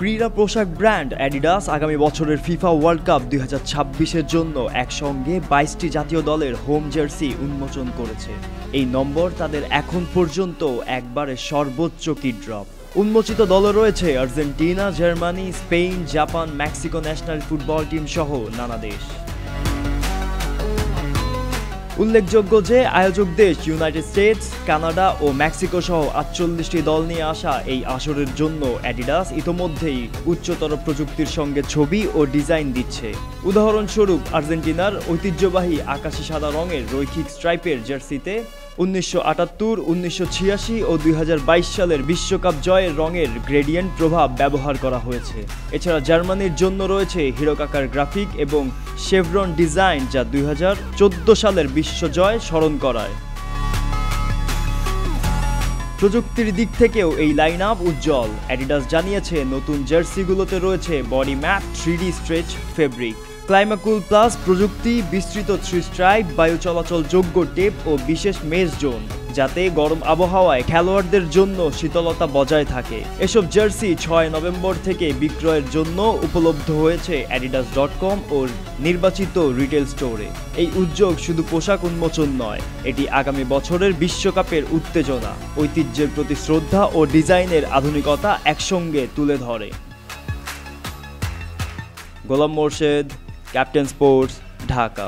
ক্রীড়া পোশাক brand Adidas আগামী বছরের ফিফা ওয়ার্ল্ড কাপ 2026-এর জন্য একসঙ্গে 22টি জাতীয় দলের হোম জার্সি উন্মোচন করেছে। এই নম্বর তাদের এখন পর্যন্ত একবারে সর্বোচ্চ কি ড্রপ। উন্মোচিত দলে রয়েছে Argentina, Germany, Spain, Japan, Mexico national football team সহ নানা দেশ। উল্লেখযোগ্য যে আয়োজক দেশ ইউনাইটেড স্টেটস, কানাডা ও মেক্সিকো সহ 48টি দল নিয়ে আসা এই আসরের জন্য অ্যাডিডাস ইতোমধ্যেই উচ্চতর প্রযুক্তির সঙ্গে ছবি ও ডিজাইন দিচ্ছে। উদাহরণস্বরূপ আর্জেন্টিনার ঐতিহ্যবাহী আকাশি সাদা রঙের রৈখিক স্ট্রাইপের জার্সিতে 1978, 1986 ও 2022 সালের বিশ্বকাপ জয়ের রঙের গ্রেডিয়েন্ট প্রভাব ব্যবহার করা হয়েছে। এছাড়া জার্মানির জন্য রয়েছে হিরোকাকার গ্রাফিক এবং শেভরন ডিজাইন, যা 2014 সালের বিশ্বজয় স্মরণ করায়। প্রযুক্তির দিক থেকেও এই লাইন আপ উজ্জ্বল। অ্যাডিডাস জানিয়েছে নতুন জার্সিগুলোতে রয়েছে body mat, 3D stretch fabric, Climacool plus প্রযুক্তি, বিস্তৃত 3 স্ট্রাইপ, বায়ু চলাচল যোগ্য টেপ ও বিশেষ মেশ জোন, যাতে গরম আবহাওয়ায় খেলোয়াড়দের জন্য শীতলতা বজায় থাকে। এসব জার্সি 6 নভেম্বর থেকে বিক্রয়ের জন্য উপলব্ধ হয়েছে adidas.com ও নির্বাচিত রিটেল স্টোরে। এই উদ্যোগ শুধু পোশাক উন্মোচন নয়, এটি আগামী বছরের বিশ্বকাপের উত্তেজনা, ঐতিহ্যের প্রতি শ্রদ্ধা ও ডিজাইনের আধুনিকতা একসঙ্গে তুলে ধরে। গোলাম মোর্শেদ, ক্যাপ্টেন স্পোর্টস, ঢাকা।